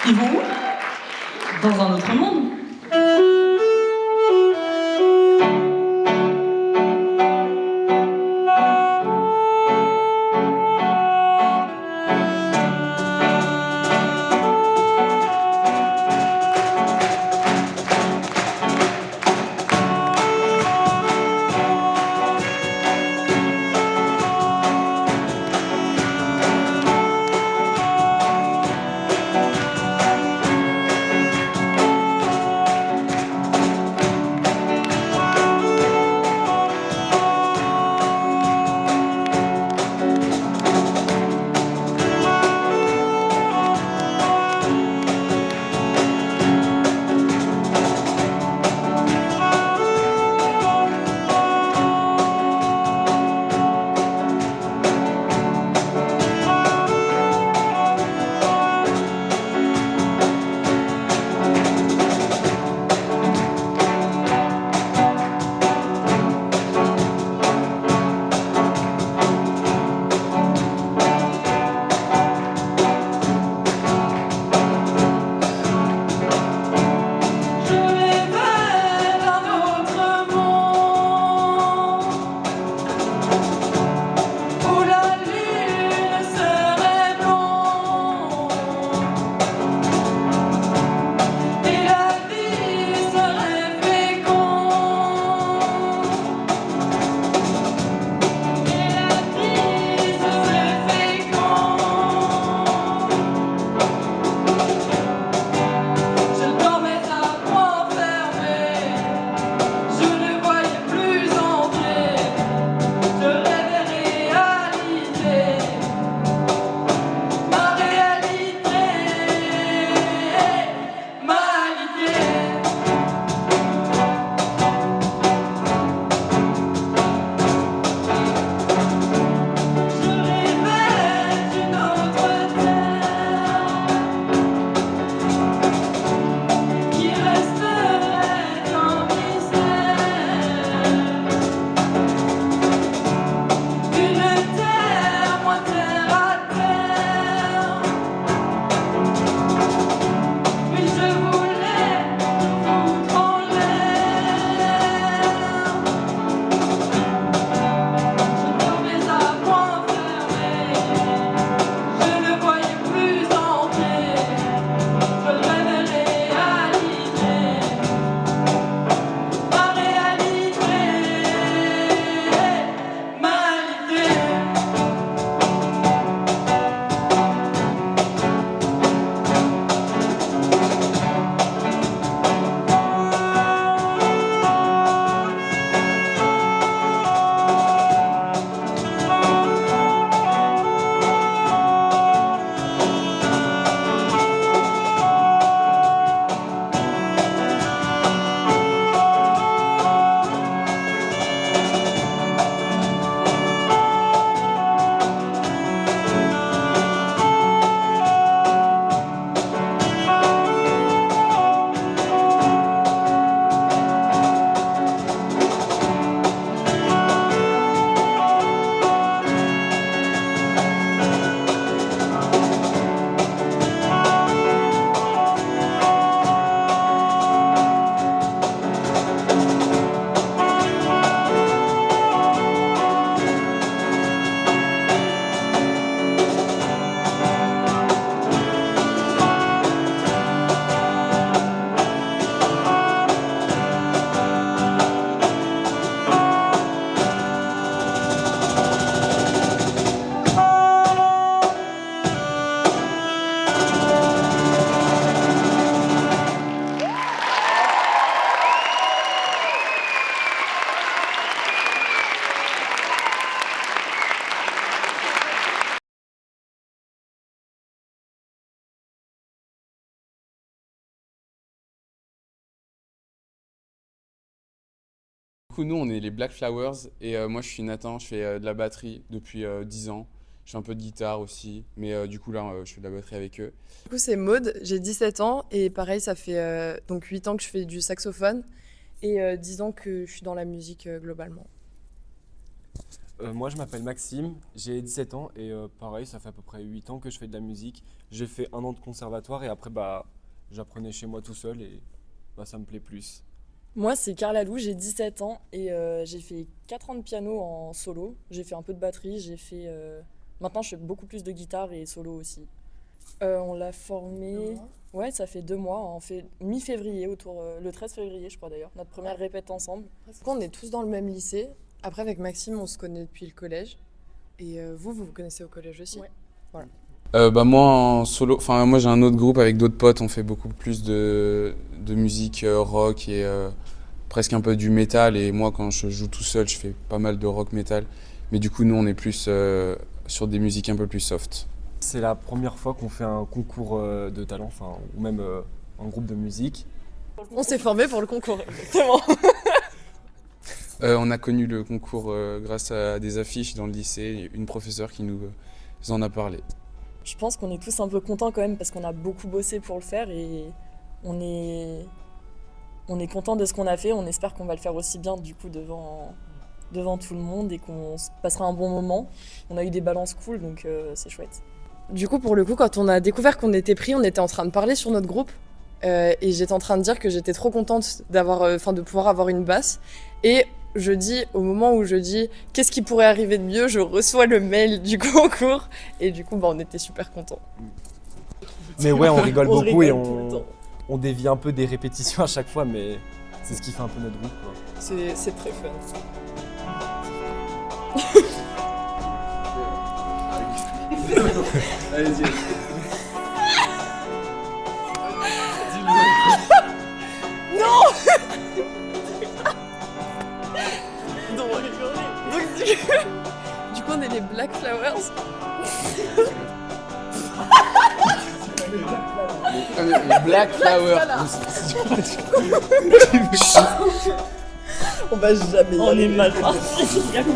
Ils vont où? Dans un autre monde. Du coup, nous, on est les Black Flowers et moi, je suis Nathan, je fais de la batterie depuis 10 ans. Je fais un peu de guitare aussi, mais du coup, là, je fais de la batterie avec eux. Du coup, c'est Maude, j'ai 17 ans et pareil, ça fait donc 8 ans que je fais du saxophone et 10 ans que je suis dans la musique globalement. Moi, je m'appelle Maxime, j'ai 17 ans et pareil, ça fait à peu près 8 ans que je fais de la musique. J'ai fait 1 an de conservatoire et après, j'apprenais chez moi tout seul et ça me plaît plus. Moi, c'est Carla Lou, j'ai 17 ans et j'ai fait 4 ans de piano en solo. J'ai fait un peu de batterie, maintenant je fais beaucoup plus de guitare et solo aussi. On l'a formé, ouais, ça fait 2 mois, on fait mi-février, le 13 février je crois d'ailleurs, notre première répète ensemble. On est tous dans le même lycée. Après, avec Maxime, on se connaît depuis le collège. Et vous connaissez au collège aussi. Ouais. Moi en solo, enfin moi j'ai un autre groupe avec d'autres potes, on fait beaucoup plus de musique rock et presque un peu du métal, et moi quand je joue tout seul je fais pas mal de rock métal, mais du coup nous on est plus sur des musiques un peu plus soft. C'est la première fois qu'on fait un concours de talent, ou même un groupe de musique. On s'est formé pour le concours. Exactement. On a connu le concours grâce à des affiches dans le lycée, une professeure qui nous en a parlé. Je pense qu'on est tous un peu contents quand même parce qu'on a beaucoup bossé pour le faire et on est content de ce qu'on a fait. On espère qu'on va le faire aussi bien du coup devant tout le monde et qu'on passera un bon moment. On a eu des balances cool, donc c'est chouette. Du coup, pour le coup, quand on a découvert qu'on était pris, on était en train de parler sur notre groupe. Et j'étais en train de dire que j'étais trop contente de pouvoir avoir une basse. Et au moment où je dis qu'est-ce qui pourrait arriver de mieux, je reçois le mail du concours. Et du coup, on était super contents. Mais ouais, on rigole On beaucoup rigole et tout le temps. on dévie un peu des répétitions à chaque fois, mais c'est ce qui fait un peu notre groupe, quoi. C'est très fun. Allez-y. Du coup, on est les Black Flowers. Les Black Flowers. On va jamais y On arriver. est mal parti. Pierre de-